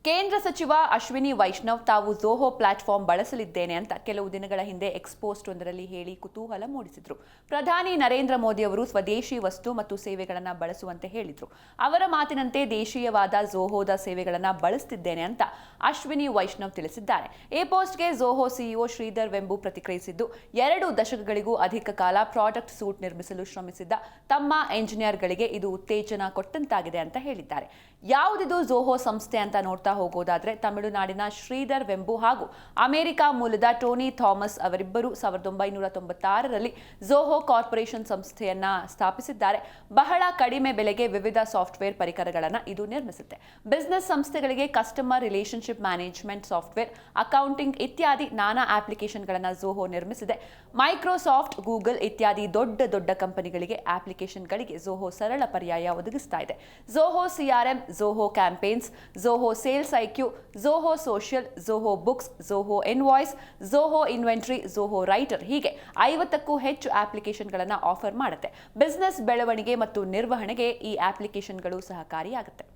ಕೇಂದ್ರ ಸಚಿವ ಅಶ್ವಿನಿ ವೈಷ್ಣವ್ ತಾವು ಝೋಹೋ ಪ್ಲಾಟ್ಫಾರ್ಮ್ ಬಳಸಲಿದ್ದೇನೆ ಅಂತ ಕೆಲವು ದಿನಗಳ ಹಿಂದೆ ಎಕ್ಸ್ಪೋಸ್ಟ್ ಒಂದರಲ್ಲಿ ಹೇಳಿ ಕುತೂಹಲ ಮೂಡಿಸಿದ್ರು. ಪ್ರಧಾನಿ ನರೇಂದ್ರ ಮೋದಿ ಅವರು ಸ್ವದೇಶಿ ವಸ್ತು ಮತ್ತು ಸೇವೆಗಳನ್ನು ಬಳಸುವಂತೆ ಹೇಳಿದ್ರು. ಅವರ ಮಾತಿನಂತೆ ದೇಶೀಯವಾದ ಝೋಹೋದ ಸೇವೆಗಳನ್ನು ಬಳಸುತ್ತಿದ್ದೇನೆ ಅಂತ ಅಶ್ವಿನಿ ವೈಷ್ಣವ್ ತಿಳಿಸಿದ್ದಾರೆ. ಈ ಪೋಸ್ಟ್ಗೆ ಝೋಹೋ ಸಿಇಒ ಶ್ರೀಧರ್ ವೆಂಬು ಪ್ರತಿಕ್ರಿಯಿಸಿದ್ದು, 2 ದಶಕಗಳಿಗೂ ಅಧಿಕ ಕಾಲ ಪ್ರಾಡಕ್ಟ್ ಸೂಟ್ ನಿರ್ಮಿಸಲು ಶ್ರಮಿಸಿದ್ದ ತಮ್ಮ ಎಂಜಿನಿಯರ್ಗಳಿಗೆ ಇದು ಉತ್ತೇಜನ ಕೊಟ್ಟಂತಾಗಿದೆ ಅಂತ ಹೇಳಿದ್ದಾರೆ. ಯಾವುದಿದು ಝೋಹೋ ಸಂಸ್ಥೆ ಅಂತ ನೋಡ್ತಾ ಹೋಗೋದಾದ್ರೆ, ತಮಿಳುನಾಡಿನ ಶ್ರೀಧರ್ ವೆಂಬು ಹಾಗೂ ಅಮೆರಿಕ ಮೂಲದ ಟೋನಿ ಥಾಮಸ್ ಅವರಿಬ್ಬರು 1996ರಲ್ಲಿ ಝೋಹೋ ಕಾರ್ಪೊರೇಷನ್ ಸಂಸ್ಥೆಯನ್ನ ಸ್ಥಾಪಿಸಿದ್ದಾರೆ. ಬಹಳ ಕಡಿಮೆ ಬೆಲೆಗೆ ವಿವಿಧ ಸಾಫ್ಟ್ವೇರ್ ಪರಿಕರಗಳನ್ನು ಇದು ನಿರ್ಮಿಸುತ್ತೆ. ಬಿಸಿನೆಸ್ ಸಂಸ್ಥೆಗಳಿಗೆ customer relationship management software, accounting ಇತ್ಯಾದಿ ನಾನಾ ಅಪ್ಲಿಕೇಶನ್ಗಳನ್ನು ಝೋಹೋ ನಿರ್ಮಿಸಿದೆ. ಮೈಕ್ರೋಸಾಫ್ಟ್, ಗೂಗಲ್ ಇತ್ಯಾದಿ ದೊಡ್ಡ ಕಂಪನಿಗಳಿಗೆ ಅಪ್ಲಿಕೇಶನ್ಗಳಿಗೆ ಝೋಹೋ ಸರಳ ಪರ್ಯಾಯ ಒದಗಿಸ್ತಾ ಇದೆ. Zoho CRM, Zoho Campaigns, Zoho Sales IQ, Zoho Social, Zoho Books, Zoho Invoice, Zoho Inventory, Zoho Writer ಹೀಗೆ 50ಕ್ಕೂ ಹೆಚ್ಚು ಅಪ್ಲಿಕೇಶನ್ಗಳನ್ನು ಆಫರ್ ಮಾಡುತ್ತೆ. ಬಿಸಿನೆಸ್ ಬೆಳವಣಿಗೆ ಮತ್ತು ನಿರ್ವಹಣೆಗೆ ಈ ಅಪ್ಲಿಕೇಶನ್ಗಳು ಸಹಕಾರಿಯಾಗುತ್ತೆ.